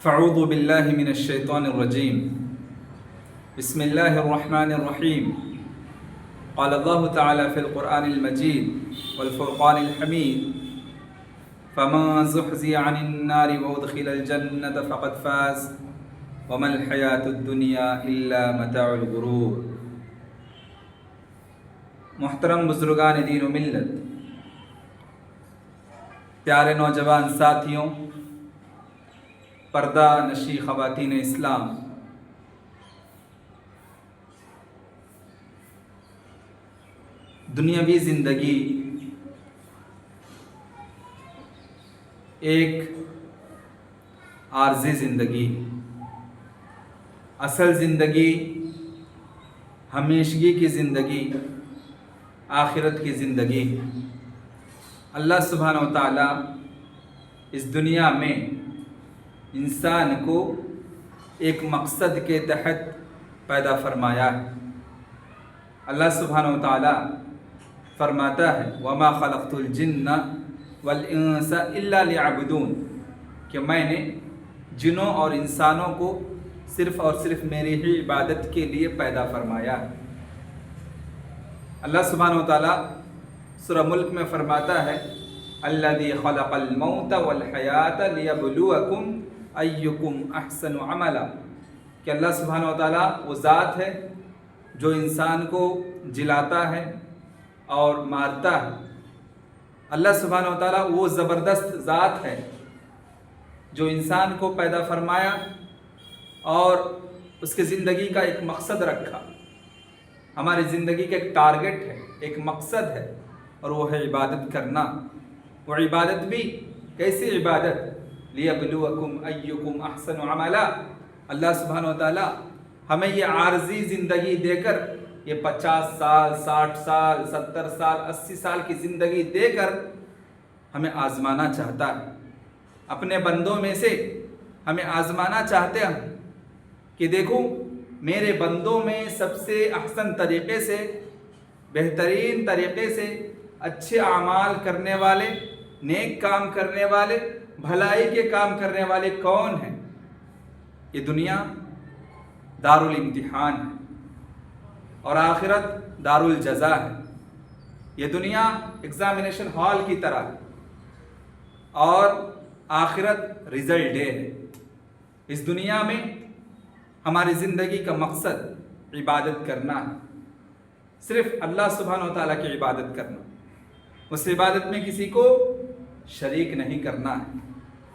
فاعوذ باللہ من الشیطان الرجیم بسم اللہ الرحمن الرحیم قال اللہ تعالی فی القرآن المجید والفرقان الحمید فمن زحزح عن النار وادخل الجنة فقد فاز وما الحیاة الدنیا الا متاع الغرور۔ محترم بزرگان دین و ملت، پیارے نوجوان ساتھیوں، پردہ نشی خواتین اسلام، دنیاوی زندگی ایک عارضی زندگی، اصل زندگی ہمیشگی کی زندگی، آخرت کی زندگی۔ اللہ سبحانہ و تعالیٰ اس دنیا میں انسان کو ایک مقصد کے تحت پیدا فرمایا ہے۔ اللہ سبحانہ و تعالیٰ فرماتا ہے وَمَا خَلَقْتُ الْجِنَّ وَالْإِنسَ إِلَّا لِيَعْبُدُونَ، کہ میں نے جنوں اور انسانوں کو صرف اور صرف میری ہی عبادت کے لیے پیدا فرمایا ہے۔ اللہ سبحانہ و تعالیٰ سورہ ملک میں فرماتا ہے الذی خلق الموت والحیات لیبلوکم ایکم احسن عملا، کہ اللہ سبحانہ و تعالیٰ وہ ذات ہے جو انسان کو جلاتا ہے اور مارتا ہے۔ اللہ سبحانہ و تعالیٰ وہ زبردست ذات ہے جو انسان کو پیدا فرمایا اور اس کے زندگی کا ایک مقصد رکھا۔ ہماری زندگی کا ایک ٹارگٹ ہے، ایک مقصد ہے، اور وہ ہے عبادت کرنا۔ وہ عبادت بھی کیسی عبادت؟ لیبلوکم ایکم احسن عملا۔ اللہ سبحانہ و تعالیٰ ہمیں یہ عارضی زندگی دے کر، یہ 50 سال 60 سال 70 سال 80 سال کی زندگی دے کر ہمیں آزمانا چاہتا ہے۔ اپنے بندوں میں سے ہمیں آزمانا چاہتے ہیں کہ دیکھو میرے بندوں میں سب سے احسن طریقے سے، بہترین طریقے سے اچھے اعمال کرنے والے، نیک کام کرنے والے، بھلائی کے کام کرنے والے کون ہیں؟ یہ دنیا دارالامتحان ہے اور آخرت دارالجزا ہے۔ یہ دنیا ایگزامینیشن ہال کی طرح ہے اور آخرت ریزلٹ ڈے ہے۔ اس دنیا میں ہماری زندگی کا مقصد عبادت کرنا ہے، صرف اللہ سبحانہ و تعالیٰ کی عبادت کرنا، اس عبادت میں کسی کو شریک نہیں کرنا ہے۔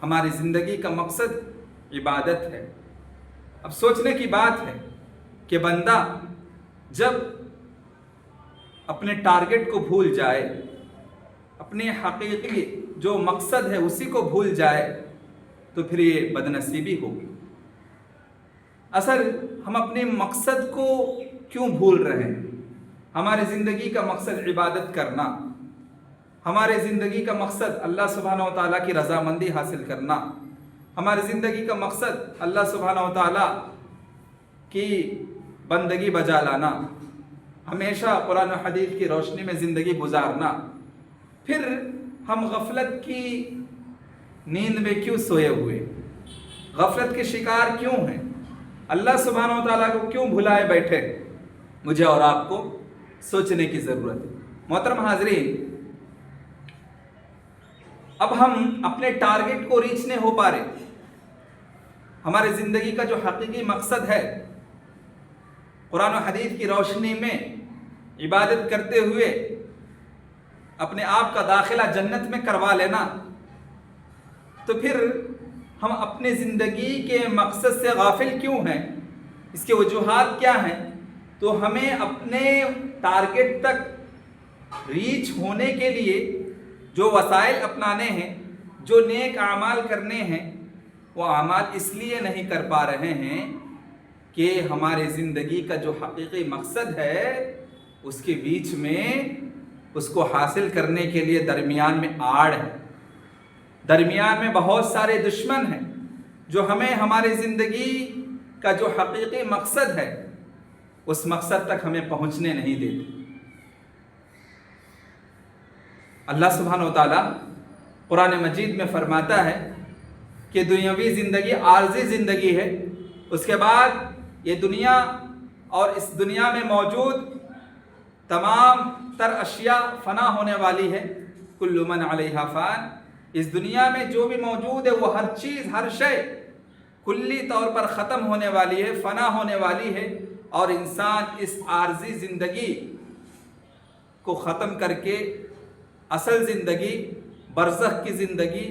ہماری زندگی کا مقصد عبادت ہے۔ اب سوچنے کی بات ہے کہ بندہ جب اپنے ٹارگٹ کو بھول جائے، اپنے حقیقی جو مقصد ہے اسی کو بھول جائے، تو پھر یہ بدنصیبی ہوگی۔ اصل ہم اپنے مقصد کو کیوں بھول رہے ہیں؟ ہماری زندگی کا مقصد عبادت کرنا، ہماری زندگی کا مقصد اللہ سبحانہ و تعالیٰ کی رضامندی حاصل کرنا، ہماری زندگی کا مقصد اللہ سبحانہ و تعالیٰ کی بندگی بجا لانا، ہمیشہ قرآن و حدیث کی روشنی میں زندگی گزارنا۔ پھر ہم غفلت کی نیند میں کیوں سوئے ہوئے؟ غفلت کے شکار کیوں ہیں؟ اللہ سبحانہ و تعالیٰ کو کیوں بھلائے بیٹھے؟ مجھے اور آپ کو سوچنے کی ضرورت ہے۔ محترم حاضرین، اب ہم اپنے ٹارگٹ کو ریچ نہیں ہو پا رہے۔ ہماری زندگی کا جو حقیقی مقصد ہے قرآن و حدیث کی روشنی میں عبادت کرتے ہوئے اپنے آپ کا داخلہ جنت میں کروا لینا، تو پھر ہم اپنے زندگی کے مقصد سے غافل کیوں ہیں؟ اس کے وجوہات کیا ہیں؟ تو ہمیں اپنے ٹارگٹ تک ریچ ہونے کے لیے جو وسائل اپنانے ہیں، جو نیک اعمال کرنے ہیں، وہ اعمال اس لیے نہیں کر پا رہے ہیں کہ ہماری زندگی کا جو حقیقی مقصد ہے اس کے بیچ میں اس کو حاصل کرنے کے لیے درمیان میں آڑ ہے، درمیان میں بہت سارے دشمن ہیں جو ہمیں ہماری زندگی کا جو حقیقی مقصد ہے اس مقصد تک ہمیں پہنچنے نہیں دیتے۔ اللہ سبحانہ و تعالیٰ قرآن مجید میں فرماتا ہے کہ دنیاوی زندگی عارضی زندگی ہے، اس کے بعد یہ دنیا اور اس دنیا میں موجود تمام تر اشیاء فنا ہونے والی ہے۔ کل من علیہا فان، اس دنیا میں جو بھی موجود ہے وہ ہر چیز، ہر شے کلی طور پر ختم ہونے والی ہے، فنا ہونے والی ہے، اور انسان اس عارضی زندگی کو ختم کر کے اصل زندگی، برزخ کی زندگی،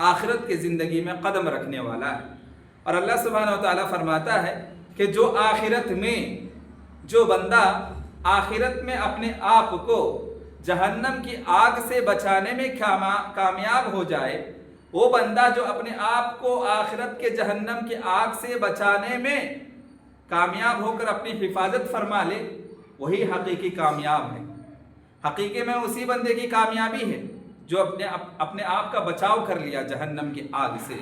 آخرت کی زندگی میں قدم رکھنے والا ہے۔ اور اللہ سبحانہ و تعالیٰ فرماتا ہے کہ جو آخرت میں، جو بندہ آخرت میں اپنے آپ کو جہنم کی آگ سے بچانے میں کامیاب ہو جائے، وہ بندہ جو اپنے آپ کو آخرت کے جہنم کی آگ سے بچانے میں کامیاب ہو کر اپنی حفاظت فرما لے، وہی حقیقی کامیاب ہے۔ حقیقی میں اسی بندے کی کامیابی ہے جو اپنے آپ کا بچاؤ کر لیا جہنم کی آگ سے۔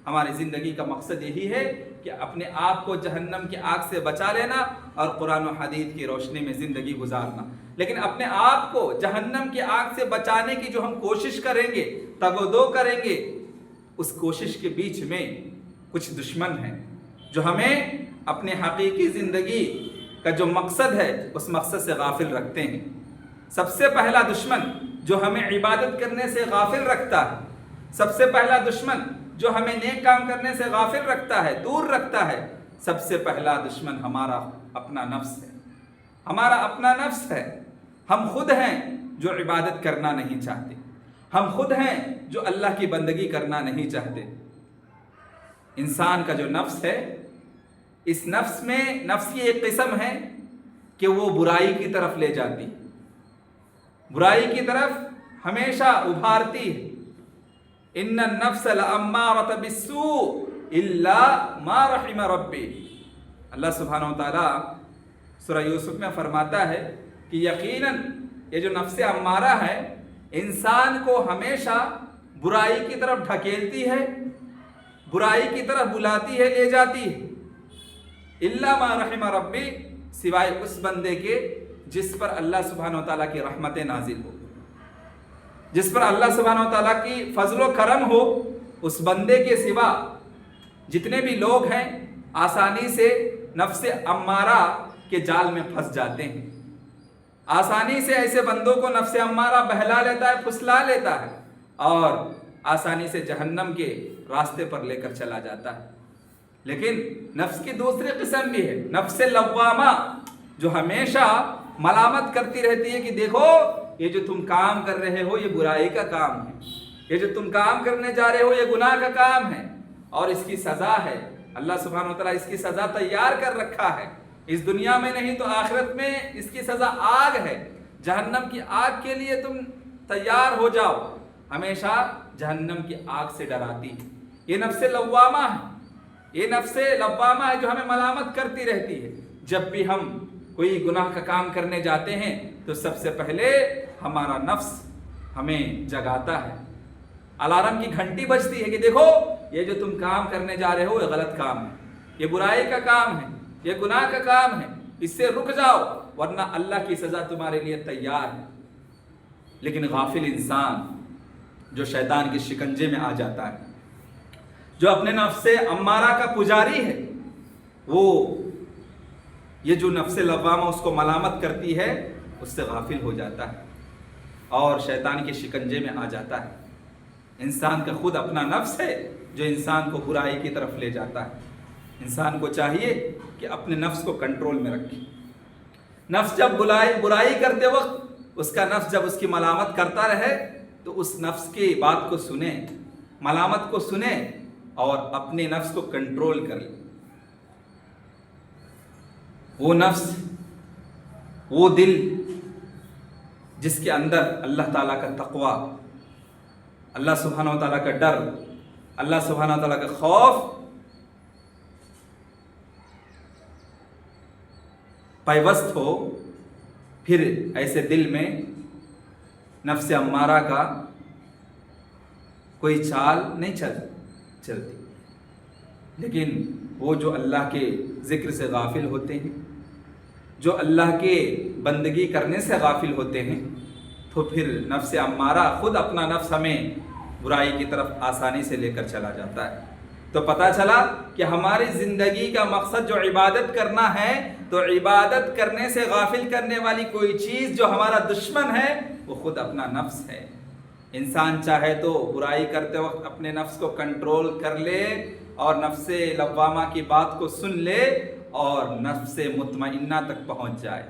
ہماری زندگی کا مقصد یہی ہے کہ اپنے آپ کو جہنم کی آگ سے بچا لینا اور قرآن و حدیث کی روشنی میں زندگی گزارنا۔ لیکن اپنے آپ کو جہنم کی آگ سے بچانے کی جو ہم کوشش کریں گے، تگ و دو کریں گے، اس کوشش کے بیچ میں کچھ دشمن ہیں جو ہمیں اپنے حقیقی زندگی کا جو مقصد ہے اس مقصد سے غافل رکھتے ہیں۔ سب سے پہلا دشمن جو ہمیں عبادت کرنے سے غافل رکھتا ہے، سب سے پہلا دشمن جو ہمیں نیک کام کرنے سے غافل رکھتا ہے، دور رکھتا ہے، سب سے پہلا دشمن ہمارا اپنا نفس ہے، ہمارا اپنا نفس ہے۔ ہم خود ہیں جو عبادت کرنا نہیں چاہتے، ہم خود ہیں جو اللہ کی بندگی کرنا نہیں چاہتے۔ انسان کا جو نفس ہے، اس نفس میں، نفس کی ایک قسم ہے کہ وہ برائی کی طرف لے جاتی، برائی کی طرف ہمیشہ ابھارتی ہے۔ ان النفس لامارۃ بالسوء الا ما رحم ربی، اللہ سبحانہ و تعالیٰ سورہ یوسف میں فرماتا ہے کہ یقیناً یہ جو نفس امارہ ہے انسان کو ہمیشہ برائی کی طرف ڈھکیلتی ہے، برائی کی طرف بلاتی ہے، لے جاتی ہے۔ الا ما رحم ربی، سوائے اس بندے کے جس پر اللہ سبحانہ و تعالیٰ کی رحمتیں نازل ہو، جس پر اللہ سبحانہ و تعالیٰ کی فضل و کرم ہو، اس بندے کے سوا جتنے بھی لوگ ہیں آسانی سے نفس امارہ کے جال میں پھنس جاتے ہیں۔ آسانی سے ایسے بندوں کو نفس امارہ بہلا لیتا ہے، پھسلا لیتا ہے، اور آسانی سے جہنم کے راستے پر لے کر چلا جاتا ہے۔ لیکن نفس کی دوسری قسم بھی ہے، نفس لوامہ، جو ہمیشہ ملامت کرتی رہتی ہے کہ دیکھو یہ جو تم کام کر رہے ہو یہ برائی کا کام ہے، یہ جو تم کام کرنے جا رہے ہو یہ گناہ کا کام ہے، اور اس کی سزا ہے۔ اللہ سبحانہ و تعالیٰ اس کی سزا تیار کر رکھا ہے، اس دنیا میں نہیں تو آخرت میں اس کی سزا آگ ہے، جہنم کی آگ کے لیے تم تیار ہو جاؤ۔ ہمیشہ جہنم کی آگ سے ڈراتی ہے۔ یہ نفس لوامہ ہے، یہ نفس لوامہ ہے جو ہمیں ملامت کرتی رہتی ہے۔ جب بھی ہم کوئی گناہ کا کام کرنے جاتے ہیں تو سب سے پہلے ہمارا نفس ہمیں جگاتا ہے، الارم کی گھنٹی بجتی ہے کہ دیکھو یہ جو تم کام کرنے جا رہے ہو یہ غلط کام ہے، یہ برائی کا کام ہے، یہ گناہ کا کام ہے، اس سے رک جاؤ ورنہ اللہ کی سزا تمہارے لیے تیار ہے۔ لیکن غافل انسان جو شیطان کے شکنجے میں آ جاتا ہے، جو اپنے نفس امارہ کا پجاری ہے، وہ یہ جو نفس لوامہ اس کو ملامت کرتی ہے اس سے غافل ہو جاتا ہے اور شیطان کے شکنجے میں آ جاتا ہے۔ انسان کا خود اپنا نفس ہے جو انسان کو برائی کی طرف لے جاتا ہے۔ انسان کو چاہیے کہ اپنے نفس کو کنٹرول میں رکھے۔ نفس جب برائی کرتے وقت اس کا نفس جب اس کی ملامت کرتا رہے تو اس نفس کی بات کو سنیں، ملامت کو سنیں اور اپنے نفس کو کنٹرول کر لیں۔ وہ نفس، وہ دل جس کے اندر اللہ تعالیٰ کا تقویٰ، اللہ سبحانہ و تعالیٰ کا ڈر، اللہ سبحانہ و تعالیٰ کا خوف پیوست ہو، پھر ایسے دل میں نفس امارہ کا کوئی چال نہیں چلتی۔ لیکن وہ جو اللہ کے ذکر سے غافل ہوتے ہیں، جو اللہ کے بندگی کرنے سے غافل ہوتے ہیں، تو پھر نفس امارہ خود اپنا نفس ہمیں برائی کی طرف آسانی سے لے کر چلا جاتا ہے۔ تو پتہ چلا کہ ہماری زندگی کا مقصد جو عبادت کرنا ہے، تو عبادت کرنے سے غافل کرنے والی کوئی چیز جو ہمارا دشمن ہے وہ خود اپنا نفس ہے۔ انسان چاہے تو برائی کرتے وقت اپنے نفس کو کنٹرول کر لے اور نفس لوامہ کی بات کو سن لے اور نفس مطمئنہ تک پہنچ جائے،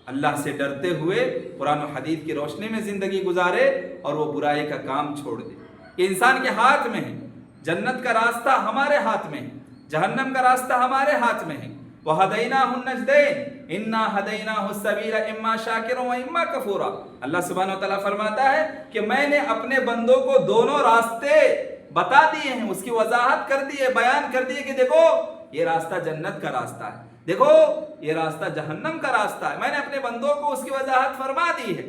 اللہ سے ڈرتے ہوئے قرآن و حدیث کی روشنی میں زندگی گزارے اور وہ برائی کا کام چھوڑ دے۔ یہ انسان کے ہاتھ میں ہے، جنت کا راستہ ہمارے ہاتھ میں ہے، جہنم کا راستہ ہمارے ہاتھ میں ہے۔ وَهَدَيْنَاهُ النَّجْدَيْنِ إِنَّا هَدَيْنَاهُ السَّبِيلَ إِمَّا شَاكِرًا وَإِمَّا كَفُورًا۔ اللہ سبحانہ وتعالیٰ فرماتا ہے کہ میں نے اپنے بندوں کو دونوں راستے بتا دیے ہیں، اس کی وضاحت کر دی ہے، بیان کر دی ہے کہ دیکھو یہ راستہ جنت کا راستہ ہے، دیکھو یہ راستہ جہنم کا راستہ ہے، میں نے اپنے بندوں کو اس کی وضاحت فرما دی ہے۔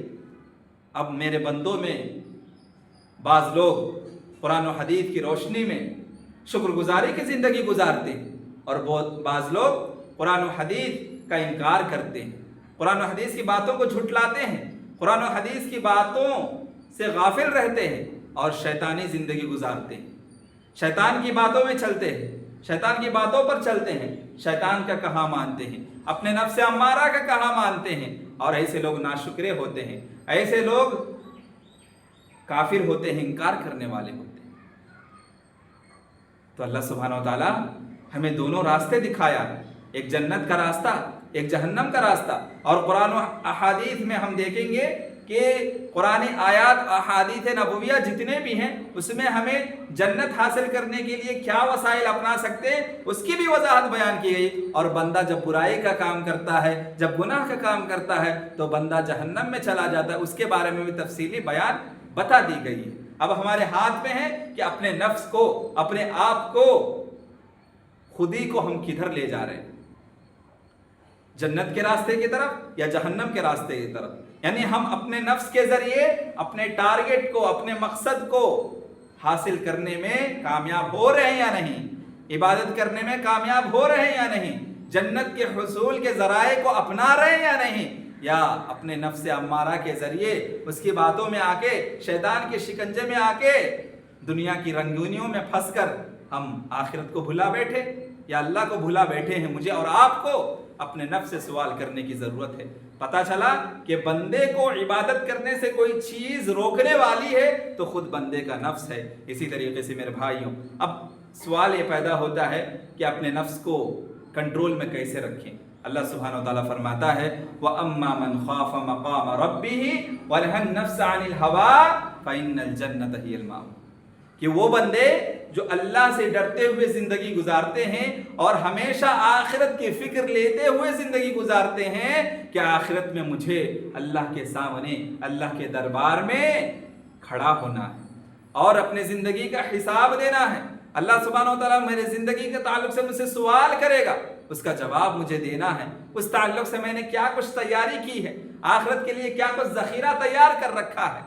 اب میرے بندوں میں بعض لوگ قرآن و حدیث کی روشنی میں شکر گزاری کی زندگی گزارتے ہیں اور بعض لوگ قرآن و حدیث کا انکار کرتے ہیں، قرآن و حدیث کی باتوں کو جھٹلاتے ہیں، قرآن و حدیث کی باتوں سے غافل رہتے ہیں اور شیطانی زندگی گزارتے ہیں، شیطان کی باتوں میں چلتے ہیں، شیطان کی باتوں پر چلتے ہیں، شیطان کا کہا مانتے ہیں، اپنے نفس امارہ کا کہا مانتے ہیں، اور ایسے لوگ ناشکرے ہوتے ہیں، ایسے لوگ کافر ہوتے ہیں، انکار کرنے والے ہوتے ہیں۔ تو اللہ سبحانہ وتعالیٰ ہمیں دونوں راستے دکھایا، ایک جنت کا راستہ، ایک جہنم کا راستہ، اور قرآن و احادیث میں ہم دیکھیں گے کہ قرآن آیات احادیث نبویہ جتنے بھی ہیں اس میں ہمیں جنت حاصل کرنے کے لیے کیا وسائل اپنا سکتے ہیں اس کی بھی وضاحت بیان کی گئی، اور بندہ جب برائی کا کام کرتا ہے، جب گناہ کا کام کرتا ہے تو بندہ جہنم میں چلا جاتا ہے، اس کے بارے میں بھی تفصیلی بیان بتا دی گئی ہے۔ اب ہمارے ہاتھ میں ہے کہ اپنے نفس کو، اپنے آپ کو، خودی کو ہم کدھر لے جا رہے ہیں، جنت کے راستے کی طرف یا جہنم کے راستے کی طرف؟ یعنی ہم اپنے نفس کے ذریعے اپنے ٹارگٹ کو، اپنے مقصد کو حاصل کرنے میں کامیاب ہو رہے ہیں یا نہیں، عبادت کرنے میں کامیاب ہو رہے ہیں یا نہیں، جنت کے حصول کے ذرائع کو اپنا رہے ہیں یا نہیں، یا اپنے نفس امارہ کے ذریعے اس کی باتوں میں آ کے، شیطان کے شکنجے میں آ کے، دنیا کی رنگینیوں میں پھنس کر ہم آخرت کو بھلا بیٹھے یا اللہ کو بھلا بیٹھے ہیں۔ مجھے اور آپ کو اپنے نفس سے سوال کرنے کی ضرورت ہے۔ پتہ چلا کہ بندے کو عبادت کرنے سے کوئی چیز روکنے والی ہے تو خود بندے کا نفس ہے۔ اسی طریقے سے میرے بھائیوں، اب سوال یہ پیدا ہوتا ہے کہ اپنے نفس کو کنٹرول میں کیسے رکھیں۔ اللہ سبحانہ وتعالیٰ فرماتا ہے وَأَمَّا مَنْ خَافَ مَقَامَ رَبِّهِ وَنَهَى النَّفْسَ عَنِ الْهَوَىٰ فَإِنَّ الْجَنَّةَ هِيَ الْمَأْوَىٰ، کہ وہ بندے جو اللہ سے ڈرتے ہوئے زندگی گزارتے ہیں اور ہمیشہ آخرت کی فکر لیتے ہوئے زندگی گزارتے ہیں کہ آخرت میں مجھے اللہ کے سامنے، اللہ کے دربار میں کھڑا ہونا ہے اور اپنے زندگی کا حساب دینا ہے، اللہ سبحانہ وتعالیٰ میرے زندگی کے تعلق سے مجھ سے سوال کرے گا، اس کا جواب مجھے دینا ہے، اس تعلق سے میں نے کیا کچھ تیاری کی ہے، آخرت کے لیے کیا کچھ ذخیرہ تیار کر رکھا ہے۔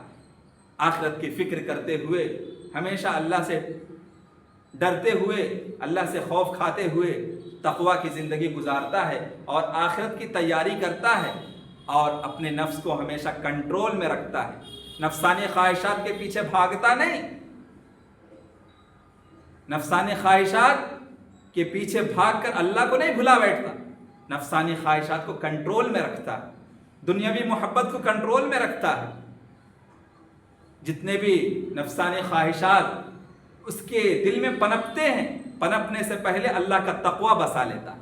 آخرت کی فکر کرتے ہوئے، ہمیشہ اللہ سے ڈرتے ہوئے، اللہ سے خوف کھاتے ہوئے تقویٰ کی زندگی گزارتا ہے اور آخرت کی تیاری کرتا ہے اور اپنے نفس کو ہمیشہ کنٹرول میں رکھتا ہے، نفسانی خواہشات کے پیچھے بھاگتا نہیں، نفسانی خواہشات کے پیچھے بھاگ کر اللہ کو نہیں بھلا بیٹھتا، نفسانی خواہشات کو کنٹرول میں رکھتا ہے، دنیاوی محبت کو کنٹرول میں رکھتا ہے۔ جتنے بھی نفسانی خواہشات اس کے دل میں پنپتے ہیں، پنپنے سے پہلے اللہ کا تقویٰ بسا لیتا ہے،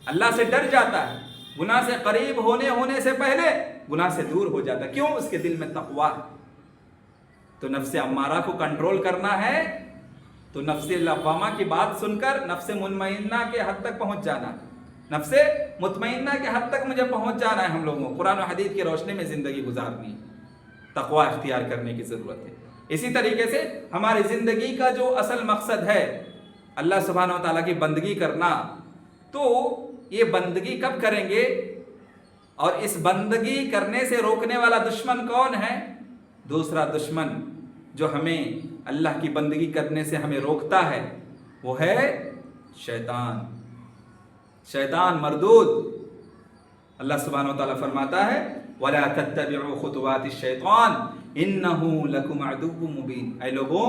اللہ سے ڈر جاتا ہے، گناہ سے قریب ہونے سے پہلے گناہ سے دور ہو جاتا ہے۔ کیوں؟ اس کے دل میں تقویٰ ہے۔ تو نفس امارہ کو کنٹرول کرنا ہے تو نفس لوامہ کی بات سن کر نفس مطمئنہ کے حد تک پہنچ جانا ہے، نفس مطمئنہ کے حد تک مجھے پہنچ جانا ہے۔ ہم لوگوں کو قرآن و حدیث کی روشنی میں زندگی گزارنی ہے، تقویٰ اختیار کرنے کی ضرورت ہے۔ اسی طریقے سے ہماری زندگی کا جو اصل مقصد ہے اللہ سبحانہ وتعالیٰ کی بندگی کرنا، تو یہ بندگی کب کریں گے اور اس بندگی کرنے سے روکنے والا دشمن کون ہے؟ دوسرا دشمن جو ہمیں اللہ کی بندگی کرنے سے ہمیں روکتا ہے وہ ہے شیطان، شیطان مردود۔ اللہ سبحانہ وتعالیٰ فرماتا ہے وَلَا تَتَّبِعُوا خُطُوَاتِ الشَّيْطَانِ إِنَّهُ لَكُمْ عَدُوٌّ مُبِينٌ، اے لوگوں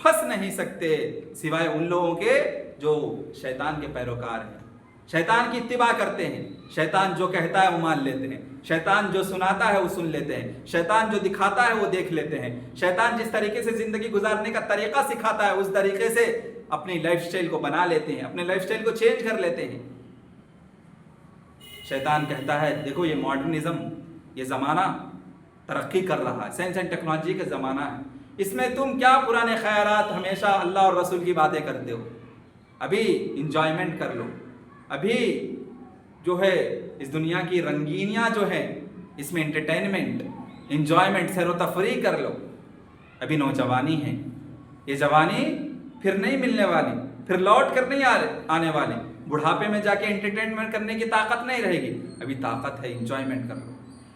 پھنس نہیں سکتے سوائے ان لوگوں کے جو شیطان کے پیروکار ہیں، شیطان کی اتباع کرتے ہیں، شیطان جو کہتا ہے وہ مان لیتے ہیں، شیطان جو سناتا ہے وہ سن لیتے ہیں، شیطان جو دکھاتا ہے وہ دیکھ لیتے ہیں، شیطان جس طریقے سے زندگی گزارنے کا طریقہ سکھاتا ہے اس طریقے سے اپنی لائف سٹائل کو بنا لیتے ہیں، اپنے لائف سٹائل کو چینج کر لیتے ہیں۔ شیطان کہتا ہے دیکھو یہ ماڈرنزم، یہ زمانہ ترقی کر رہا ہے، سائنس اینڈ ٹیکنالوجی کا زمانہ ہے، اس میں تم کیا پرانے خیالات ہمیشہ اللہ اور رسول کی باتیں کرتے ہو، ابھی انجوائمنٹ کر لو، ابھی جو ہے اس دنیا کی رنگینیاں جو ہے اس میں انٹرٹینمنٹ، انجوائمنٹ، سیر و تفریح کر لو، ابھی نوجوانی ہے، یہ جوانی پھر نہیں ملنے والی، پھر لوٹ کر نہیں آنے والی، بڑھاپے میں جا کے انٹرٹینمنٹ کرنے کی طاقت نہیں رہے گی، ابھی طاقت ہے، انجوائمنٹ کر لو،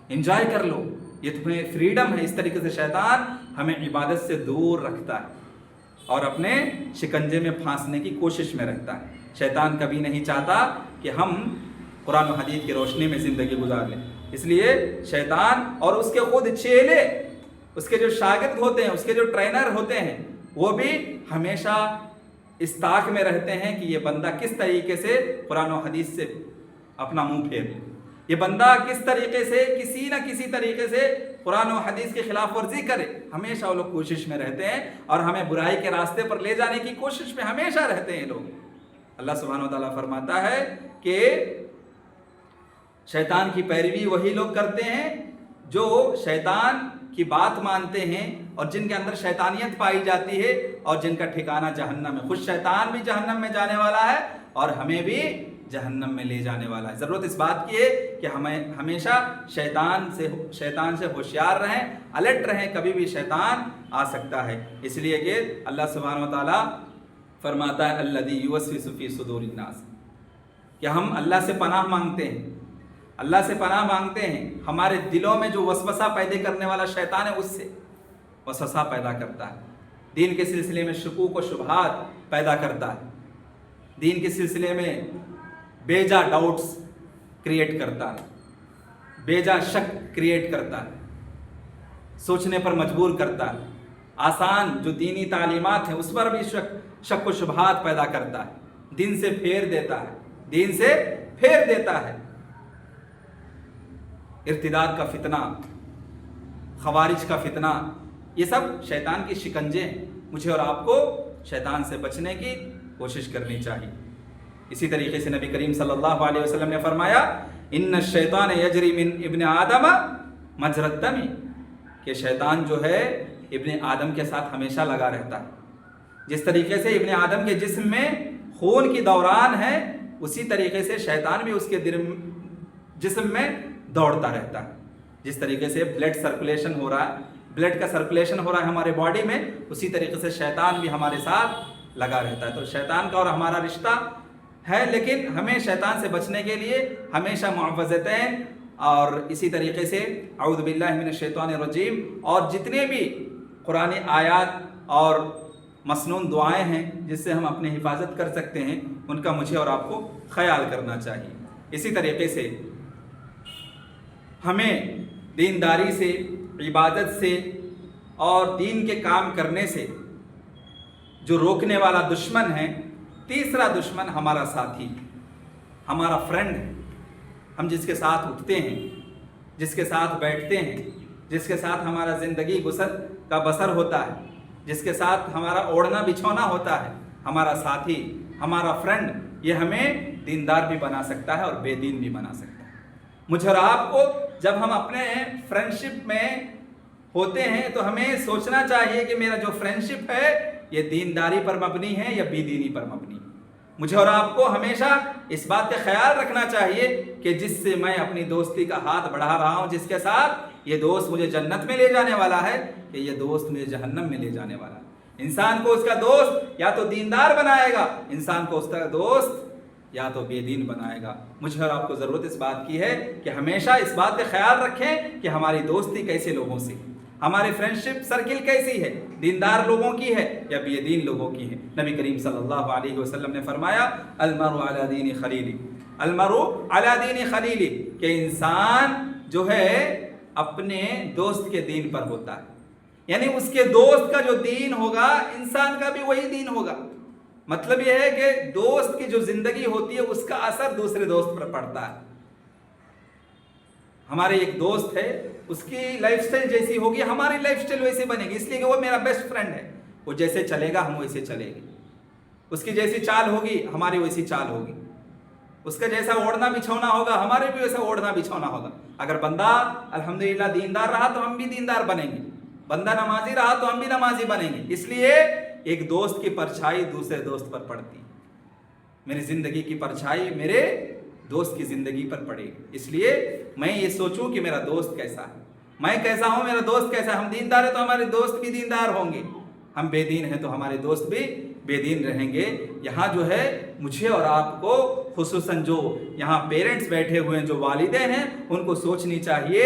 انجوائے کر لو، یہ تمہیں فریڈم ہے۔ اس طریقے سے شیطان ہمیں عبادت سے دور رکھتا ہے اور اپنے شکنجے میں پھانسنے کی کوشش میں رہتا ہے۔ شیطان کبھی نہیں چاہتا کہ ہم قرآن و حدیث کی روشنی میں زندگی گزار لیں، اس لیے شیطان اور اس کے خود چیلے، اس کے جو شاگرد ہوتے ہیں، اس کے جو ٹرینر ہوتے ہیں، وہ بھی ہمیشہ اس طاق میں رہتے ہیں کہ یہ بندہ کس طریقے سے قرآن و حدیث سے اپنا منہ پھیر لے، یہ بندہ کس طریقے سے کسی نہ کسی طریقے سے قرآن و حدیث کی خلاف ورزی کرے، ہمیشہ وہ لوگ کوشش میں رہتے ہیں اور ہمیں برائی کے راستے پر لے جانے کی کوشش میں ہمیشہ رہتے ہیں لوگ۔ اللہ سبحانہ و تعالیٰ فرماتا ہے کہ شیطان کی پیروی وہی لوگ کرتے ہیں جو شیطان کی بات مانتے ہیں اور جن کے اندر شیطانیت پائی جاتی ہے اور جن کا ٹھکانہ جہنم ہے۔ خود شیطان بھی جہنم میں جانے والا ہے اور ہمیں بھی جہنم میں لے جانے والا ہے۔ ضرورت اس بات کی ہے کہ ہمیں ہمیشہ شیطان سے ہوشیار رہیں، الرٹ رہیں، کبھی بھی شیطان آ سکتا ہے۔ اس لیے کہ اللہ سبحانہ و تعالیٰ فرماتا ہے الذی یوسوس فی صدور الناس، کہ ہم اللہ سے پناہ مانگتے ہیں، اللہ سے پناہ مانگتے ہیں، ہمارے دلوں میں جو وسوسہ پیدا کرنے والا شیطان ہے اس سے وسوسہ پیدا کرتا ہے، دین کے سلسلے میں شکوک و شبہات پیدا کرتا ہے، دین کے سلسلے میں بیجا ڈاؤٹس کریٹ کرتا ہے، بیجا شک کریٹ کرتا ہے، سوچنے پر مجبور کرتا ہے، آسان جو دینی تعلیمات ہیں اس پر بھی شک و شبہات پیدا کرتا ہے، دین سے پھیر دیتا ہے، دین سے پھیر دیتا ہے۔ ارتداد کا فتنہ، خوارج کا فتنہ، یہ سب شیطان کی شکنجے ہیں۔ مجھے اور آپ کو شیطان سے بچنے کی کوشش کرنی چاہیے۔ اسی طریقے سے نبی کریم صلی اللہ علیہ وسلم نے فرمایا ان الشیطان یجری من ابن آدم مجری الدم، کہ شیطان جو ہے ابن آدم کے ساتھ ہمیشہ لگا رہتا ہے۔ جس طریقے سے ابن آدم کے جسم میں خون کی دوران ہے اسی طریقے سے شیطان بھی اس کے جسم میں دوڑتا رہتا ہے۔ جس طریقے سے بلڈ سرکولیشن ہو رہا ہے، بلڈ کا سرکولیشن ہو رہا ہے ہمارے باڈی میں، اسی طریقے سے شیطان بھی ہمارے ساتھ لگا رہتا ہے۔ تو شیطان کا اور ہمارا رشتہ ہے، لیکن ہمیں شیطان سے بچنے کے لیے ہمیشہ معوذتین اور اسی طریقے سے اعوذ باللہ من الشیطان الرجیم اور جتنے بھی قرآنی آیات اور مسنون دعائیں ہیں جس سے ہم اپنی حفاظت کر سکتے ہیں، ان کا مجھے اور آپ کو خیال کرنا چاہیے۔ اسی طریقے سے ہمیں دینداری سے، عبادت سے اور دین کے کام کرنے سے جو روکنے والا دشمن ہے، تیسرا دشمن ہمارا ساتھی، ہمارا فرینڈ ہے، ہم جس کے ساتھ اٹھتے ہیں، جس کے ساتھ بیٹھتے ہیں، جس کے ساتھ ہمارا زندگی کا بسر ہوتا ہے، جس کے ساتھ ہمارا اوڑھنا بچھونا ہوتا ہے، ہمارا ساتھی، ہمارا فرینڈ، یہ ہمیں دیندار بھی بنا سکتا ہے اور بے دین بھی بنا سکتا ہے۔ مجھے اور آپ کو جب ہم اپنے فرینڈشپ میں ہوتے ہیں تو ہمیں سوچنا چاہیے کہ میرا جو فرینڈشپ ہے یہ دینداری پر مبنی ہے یا بے دینی پر مبنی ہے۔ مجھے اور آپ کو ہمیشہ اس بات کا خیال رکھنا چاہیے کہ جس سے میں اپنی دوستی کا ہاتھ بڑھا رہا ہوں، جس کے ساتھ یہ دوست مجھے جنت میں لے جانے والا ہے کہ یہ دوست مجھے جہنم میں لے جانے والا ہے۔ انسان کو اس کا دوست یا تو دیندار بنائے گا، انسان کو اس کا دوست یا تو بے دین بنائے گا۔ مجھے اور آپ کو ضرورت اس بات کی ہے کہ ہمیشہ اس بات کا خیال رکھیں کہ ہماری دوستی کیسے لوگوں سے، ہماری فرینڈشپ سرکل کیسی ہے، دیندار لوگوں کی ہے یا بے دین لوگوں کی ہے۔ نبی کریم صلی اللہ علیہ وسلم نے فرمایا المرء علی دین خلیلہ، المرء علی دین خلیلہ، کہ انسان جو ہے اپنے دوست کے دین پر ہوتا ہے۔ یعنی اس کے دوست کا جو دین ہوگا انسان کا بھی وہی دین ہوگا. مطلب یہ ہے کہ دوست کی جو زندگی ہوتی ہے اس کا اثر دوسرے دوست پر پڑتا ہے. ہمارے ایک دوست ہے, اس کی لائف سٹائل جیسی ہوگی ہماری لائف سٹائل ویسی بنے گی, اس لیے کہ وہ میرا بیسٹ فرینڈ ہے. وہ جیسے چلے گا ہم ویسے چلیں گے, اس کی جیسی چال ہوگی ہماری ویسی چال ہوگی, اس کا جیسا اوڑھنا بچھونا ہوگا ہمارے بھی ویسا اوڑھنا بچھونا ہوگا. اگر بندہ الحمدللہ دیندار رہا تو ہم بھی دیندار بنیں گے, بندہ نمازی رہا تو ہم بھی نمازی بنیں گے. اس لیے ایک دوست کی پرچھائی دوسرے دوست پر پڑتی, میری زندگی کی پرچھائی میرے دوست کی زندگی پر پڑے گی. اس لیے میں یہ سوچوں کہ میرا دوست کیسا ہے, میں کیسا ہوں, میرا دوست کیسا ہے. ہم دیندار ہیں تو ہمارے دوست بھی دیندار ہوں گے, ہم بے دین ہیں تو ہمارے دوست بھی بے دین رہیں گے. یہاں جو ہے مجھے اور آپ کو خصوصاً جو یہاں پیرنٹس بیٹھے ہوئے ہیں, جو والدین ہیں, ان کو سوچنی چاہیے,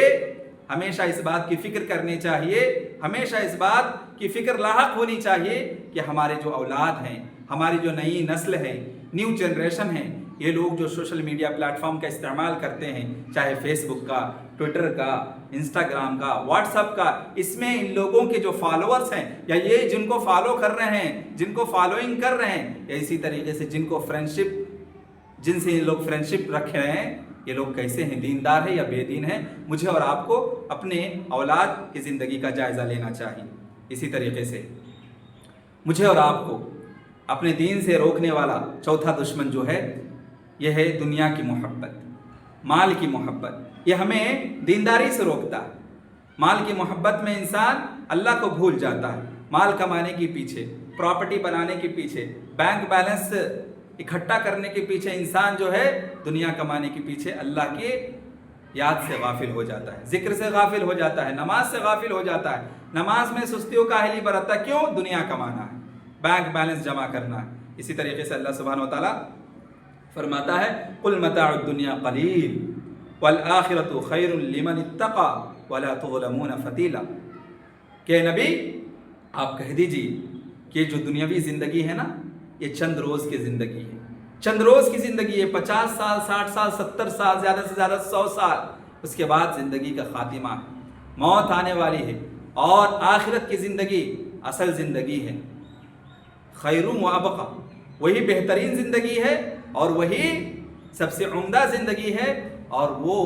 ہمیشہ اس بات کی فکر کرنی چاہیے, ہمیشہ اس بات کی فکر لاحق ہونی چاہیے کہ ہمارے جو اولاد ہیں, ہماری جو نئی نسل ہے, نیو جنریشن ہے, یہ لوگ جو سوشل میڈیا پلیٹ فارم کا استعمال کرتے ہیں, چاہے فیس بک کا, ٹویٹر کا, انسٹاگرام کا, واٹس ایپ کا, اس میں ان لوگوں کے جو فالوورز ہیں یا یہ جن کو فالو کر رہے ہیں, جن کو فالوئنگ کر رہے ہیں, یا اسی طریقے سے جن کو جن سے یہ لوگ فرینڈشپ رکھ رہے ہیں, یہ لوگ کیسے ہیں, دیندار ہیں یا بے دین ہیں. مجھے اور آپ کو اپنے اولاد کی زندگی کا جائزہ لینا چاہیے. اسی طریقے سے مجھے اور آپ کو اپنے دین سے روکنے والا چوتھا دشمن جو ہے یہ ہے دنیا کی محبت, مال کی محبت. یہ ہمیں دینداری سے روکتا ہے. مال کی محبت میں انسان اللہ کو بھول جاتا ہے. مال کمانے کے پیچھے, پراپرٹی بنانے کے پیچھے, بینک بیلنس اکٹھا کرنے کے پیچھے انسان جو ہے دنیا کمانے کے پیچھے اللہ کی یاد سے غافل ہو جاتا ہے, ذکر سے غافل ہو جاتا ہے, نماز سے غافل ہو جاتا ہے. نماز میں سستی و کاہلی برتتا, کیوں؟ دنیا کمانا ہے, بینک بیلنس جمع کرنا ہے. اسی طریقے سے اللہ سبحانہ و تعالیٰ فرماتا ہے قُلْ مَتَاعُ الدُّنْيَا قَلِيلٌ وَالْآخِرَةُ خَيْرٌ لِمَنِ اتَّقَىٰ وَلَا تُظْلَمُونَ فَتِيلًا. کہ نبی آپ کہہ دیجیے کہ جو دنیاوی زندگی ہے نا, یہ چند روز کی زندگی ہے, چند روز کی زندگی ہے. 50 سال, 60 سال, 70 سال, زیادہ سے زیادہ 100 سال, اس کے بعد زندگی کا خاتمہ ہے, موت آنے والی ہے. اور آخرت کی زندگی اصل زندگی ہے, خیر و ابقا, وہی بہترین زندگی ہے اور وہی سب سے عمدہ زندگی ہے, اور وہ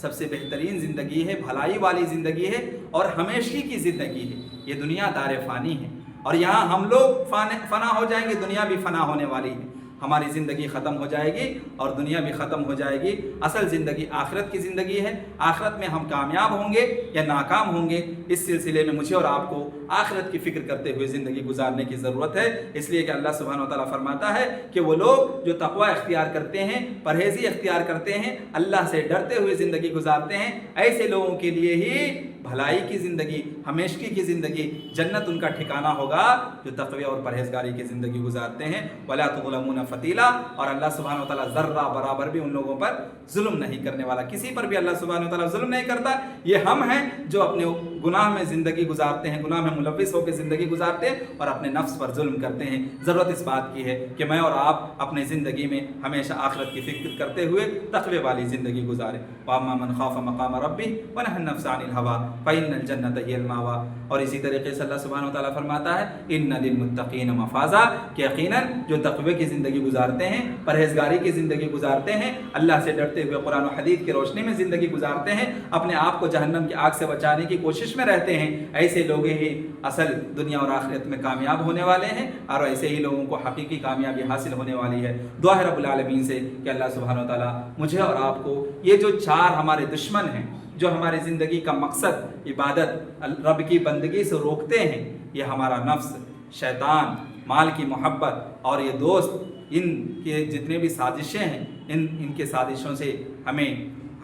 سب سے بہترین زندگی ہے, بھلائی والی زندگی ہے, اور ہمیشگی کی زندگی ہے. یہ دنیا دار فانی ہے, اور یہاں ہم لوگ فنا ہو جائیں گے, دنیا بھی فنا ہونے والی ہے. ہماری زندگی ختم ہو جائے گی اور دنیا بھی ختم ہو جائے گی. اصل زندگی آخرت کی زندگی ہے. آخرت میں ہم کامیاب ہوں گے یا ناکام ہوں گے, اس سلسلے میں مجھے اور آپ کو آخرت کی فکر کرتے ہوئے زندگی گزارنے کی ضرورت ہے. اس لیے کہ اللہ سبحانہ و تعالیٰ فرماتا ہے کہ وہ لوگ جو تقوی اختیار کرتے ہیں, پرہیزی اختیار کرتے ہیں, اللہ سے ڈرتے ہوئے زندگی گزارتے ہیں, ایسے لوگوں کے لیے ہی بھلائی کی زندگی, ہمیشگی کی زندگی, جنت ان کا ٹھکانہ ہوگا جو تقوی اور پرہیزگاری کی زندگی گزارتے ہیں. وَلَا تُظْلَمُونَ فَتِيلًا. اور اللہ سبحانہ و تعالیٰ ذرہ برابر بھی ان لوگوں پر ظلم نہیں کرنے والا, کسی پر بھی اللہ سبحانہ و تعالیٰ ظلم نہیں کرتا. یہ ہم ہیں جو اپنے گناہ میں زندگی گزارتے ہیں, گناہ میں ملوث ہو کے زندگی گزارتے ہیں اور اپنے نفس پر ظلم کرتے ہیں. ضرورت اس بات کی ہے کہ میں اور آپ اپنے زندگی میں ہمیشہ آخرت کی فکر کرتے ہوئے تقوی والی زندگی گزاریں. وَأَمَّا مَنْ خَافَ مَقَامَ رَبِّهِ وَنَهَى النَّفْسَ عَنِ الْهَوَىٰ فَإِنَّ الْجَنَّةَ هِيَ الْمَأْوَىٰ. اور اسی طریقے سے اللہ سبحانہ و تعالیٰ فرماتا ہے إِنَّ لِلْمُتَّقِينَ مَفَازًا, کہ یقیناً جو تقوی کی زندگی گزارتے ہیں, پرہیزگاری کی زندگی گزارتے ہیں, اللہ سے ڈرتے ہوئے قرآن و حدیث کی روشنی میں زندگی گزارتے ہیں, اپنے آپ کو جہنم کی آگ سے بچانے کی کوشش میں رہتے ہیں, ایسے لوگ ہی اصل دنیا اور آخرت میں کامیاب ہونے والے ہیں, اور ایسے ہی لوگوں کو حقیقی کامیابی حاصل ہونے والی ہے. دعا ہے رب العالمین سے کہ اللہ سبحانہ و تعالیٰ مجھے اور آپ کو یہ جو 4 ہمارے دشمن ہیں, جو ہماری زندگی کا مقصد عبادت, رب کی بندگی سے روکتے ہیں, یہ ہمارا نفس, شیطان, مال کی محبت اور یہ دوست, ان کے جتنے بھی سازشیں ہیں, ان کے سازشوں سے ہمیں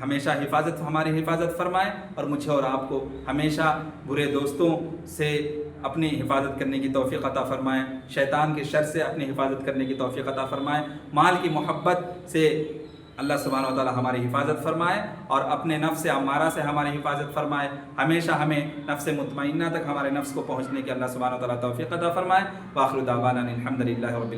ہمیشہ ہماری حفاظت فرمائے, اور مجھے اور آپ کو ہمیشہ برے دوستوں سے اپنی حفاظت کرنے کی توفیق عطا فرمائے, شیطان کے شر سے اپنی حفاظت کرنے کی توفیق عطا فرمائے, مال کی محبت سے اللہ سبحانہ و تعالیٰ ہماری حفاظت فرمائے, اور اپنے نفس امارہ سے ہماری حفاظت فرمائے. ہمیشہ ہمیں نفس مطمئنہ تک ہمارے نفس کو پہنچنے کی اللہ سبحانہ و تعالیٰ توفیق عطا فرمائے. وآخر دعوانا الحمد للہ رب العالمین.